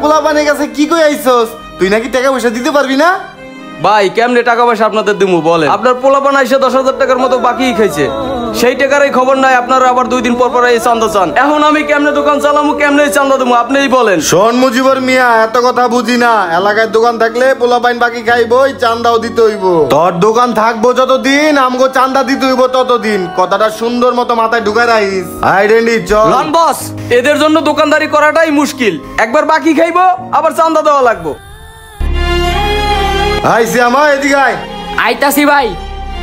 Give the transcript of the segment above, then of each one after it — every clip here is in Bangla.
পোলা বানিয়ে গেছে কি কই আইছস? তুই নাকি টাকা পয়সা দিতে পারবি না? ভাই কেমনে টাকা পয়সা আপনাদের দিমু বলে? আপনার পোলাপান আইসে 10,000 টাকার মতো বাকি খাইছে, সেই টাকারই খবর নাই। আপনারা আবার 2 দিন পর পর এই চান্দা চান। এখন আমি কেমনে দোকান চালামু, কেমনে চান্দা দেবো আপনিই বলেন। শোন মুজিবর মিয়া, এত কথা বুঝি না। এলাকায় দোকান থাকলে পোলা বাইন বাকি খাইবই, চান্দাও দিতে হইব। তোর দোকান থাকবো যতদিন, আমগো চান্দা দিতে হইব ততদিন। কথাটা সুন্দর মতো মাথায় ঢুকাই রাখিস। আইডেন্টি চল লন বস, এদের জন্য দোকানদারি করাটাই মুশকিল। একবার বাকি খাইবো, আবার চান্দা দেওয়া লাগবো। আইসি আমা, এদিকে আয়। আইতাছি ভাই।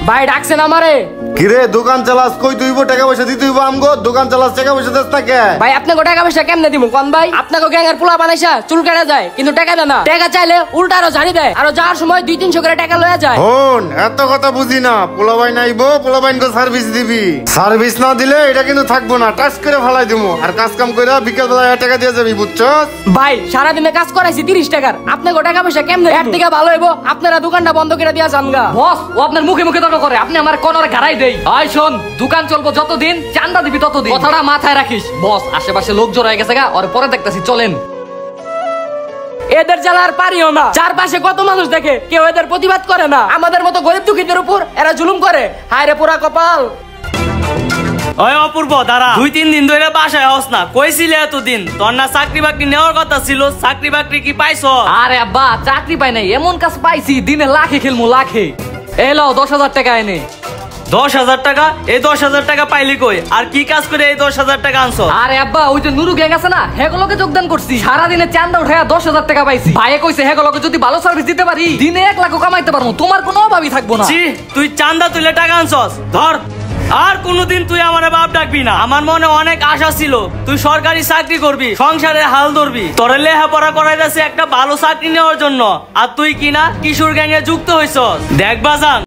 ভাই ডাকছেন আমারে? কিরে দোকান চালাস কই তুইব? টাকা পয়সা দিতে হইব আমগো। দোকান চালাস, টাকা পয়সা দেস না কে? ভাই আপনাকে টাকা পয়সা কেমনে দিমু কোন ভাই? আপনাকে গ্যাংয়ের পোলা বানাইছা চুল কাটা যায়, কিন্তু টাকা দেয় না। টাকা চাইলে উল্টা আরো ঝাড়ি দেয়, আর যাওয়ার সময় 200-300 করে টাকা লয়ে যায়। হন, এত কথা বুঝি না। পোলা বাইন আইব, পোলা বাইন কো সার্ভিস দিবি। সার্ভিস না দিলে এটা কিন্তু থাকবো না, টাচ করে ফালাই দিমু। আর কাজ কাম কইরা বিকেল বেলা টাকা দিয়ে যাবি, বুঝছস? ভাই সারা দিনে কাজ করাইছি 30 টাকার, আপনাকে টাকা পয়সা কেমনে? এর থেকে ভালো হইবো আপনারা দোকানটা বন্ধ করে দিয়া যান গা। বস, ও আপনার মুখে মুখে তর্ক করে, আপনি আমার কোনরে গাড়াই দেই। আয় শোন, দোকান চলবো যতদিন, চান্দা দিবি ততদিন। কথাটা মাথায় রাখিস। বস, আশেপাশে লোক জড়ো হয়ে গেছে গা, আর পরে দেখতাছি, চলেন। এদের জ্বালা আর পারিও না। চারপাশে কত মানুষ দেখে, কেউ এদের প্রতিবাদ করে না। আমাদের মতো গরিব দুঃখীদের উপর এরা জুলুম করে। হায় রে পোড়া কপাল। ওই অপূর্ব দাঁড়া, 2-3 দিন ধরে বাসায় হস না, কইছিলে এতদিন তোর না চাকরি বাকরি নেওয়ার কথা ছিল। চাকরি বাকরি কি পাইছো? আরে আব্বা, চাকরি পাই নাই, এমন কাজ পাইছি দিনে লাখে খেলমু, লাখে। এলো 10,000 টাকা এনে। 10,000 টাকা? এই 10,000 টাকা পাইলি কই? আর কি কাজ করে এই 10,000 টাকা আনছো? আরে আব্বা, ওই যে নুরু গ্যাং আছে না, হেগুলোকে যোগদান করছি। সারাদিনে চান্দা উঠায়া 10,000 টাকা পাইছি। ভাইয়ে কইছে হেগুলোকে যদি ভালো সার্ভিস দিতে পারি, দিনে 1 লাখ কামাইতে পারবো, তোমার কোনো অভাবই থাকবো না। জি, তুই চান্দা তুলে টাকা আনছস? ধর। আর কোনোদিন তুই আমার বাপ ডাকবি না। আমার মনে অনেক আশা ছিল তুই সরকারি চাকরি করবি, সংসারের হাল ধরবি। তোর লেখাপড়া করাইতেছে একটা ভালো চাকরি নেওয়ার জন্য, আর তুই কিনা কিশোর গ্যাংয়ে যুক্ত হইছস। দেখ বাজান,